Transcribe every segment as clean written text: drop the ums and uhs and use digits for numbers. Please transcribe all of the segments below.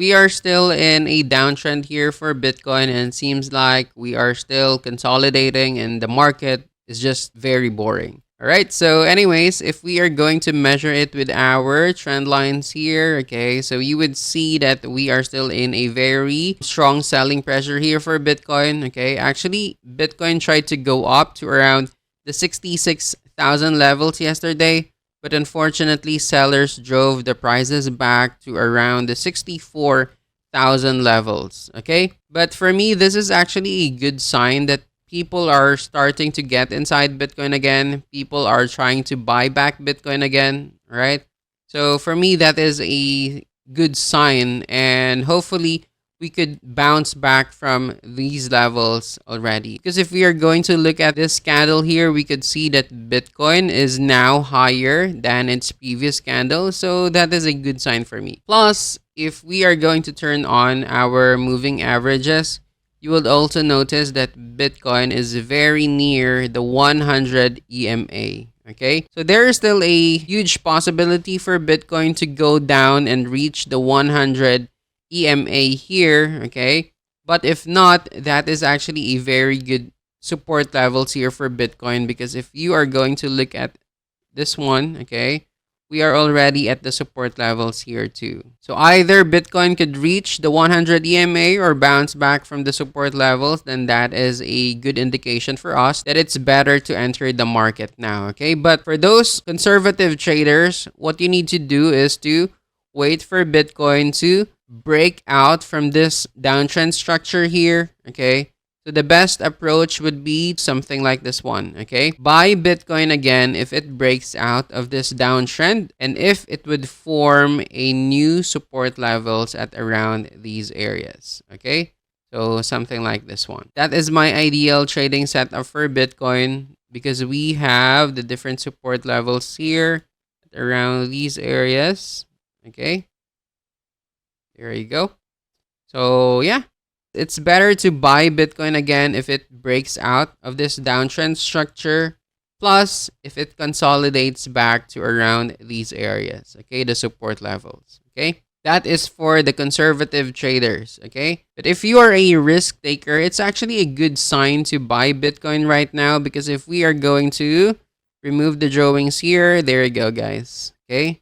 we are still in a downtrend here for Bitcoin, and it seems like we are still consolidating and the market is just very boring. All right. So anyways, if we are going to measure it with our trend lines here, okay, so you would see that we are still in a very strong selling pressure here for Bitcoin. Okay. Actually, Bitcoin tried to go up to around the 66,000 levels yesterday, but unfortunately, sellers drove the prices back to around the 64,000 levels. Okay. But for me, this is actually a good sign that people are starting to get inside Bitcoin again. People are trying to buy back Bitcoin again, right? So for me, that is a good sign, and hopefully we could bounce back from these levels already. Because if we are going to look at this candle here, we could see that Bitcoin is now higher than its previous candle. So that is a good sign for me. Plus, if we are going to turn on our moving averages, you will also notice that Bitcoin is very near the 100 EMA. Okay, so there is still a huge possibility for Bitcoin to go down and reach the 100 EMA here. Okay, but if not, that is actually a very good support levels here for Bitcoin, because if you are going to look at this one, okay, we are already at the support levels here too. So either Bitcoin could reach the 100 EMA or bounce back from the support levels, then that is a good indication for us that it's better to enter the market now, okay? But for those conservative traders, what you need to do is to wait for Bitcoin to break out from this downtrend structure here, okay? So the best approach would be something like this one, okay? Buy Bitcoin again if it breaks out of this downtrend, and if it would form a new support levels at around these areas, okay? So something like this one. That is my ideal trading setup for Bitcoin, because we have the different support levels here at around these areas, okay? There you go. So yeah, it's better to buy Bitcoin again if it breaks out of this downtrend structure, plus if it consolidates back to around these areas, okay, the support levels, okay? That is for the conservative traders, okay? But if you are a risk taker, it's actually a good sign to buy Bitcoin right now, because if we are going to remove the drawings here, there you go, guys, okay?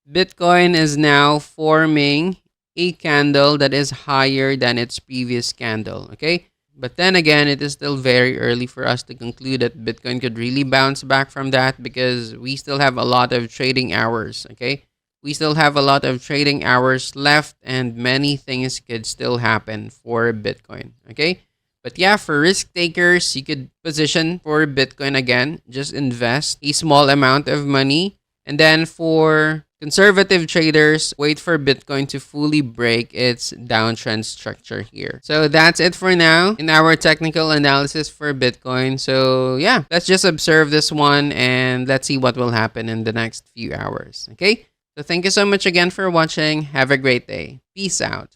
Bitcoin is now forming a candle that is higher than its previous candle, okay? But then again, it is still very early for us to conclude that Bitcoin could really bounce back from that, because we still have a lot of trading hours, okay? We still have a lot of trading hours left, and many things could still happen for Bitcoin, okay? But yeah, for risk takers, you could position for Bitcoin again. Just invest a small amount of money. And then for conservative traders, wait for Bitcoin to fully break its downtrend structure here. So that's it for now in our technical analysis for Bitcoin. So yeah, let's just observe this one and let's see what will happen in the next few hours. Okay? So thank you so much again for watching. Have a great day. Peace out.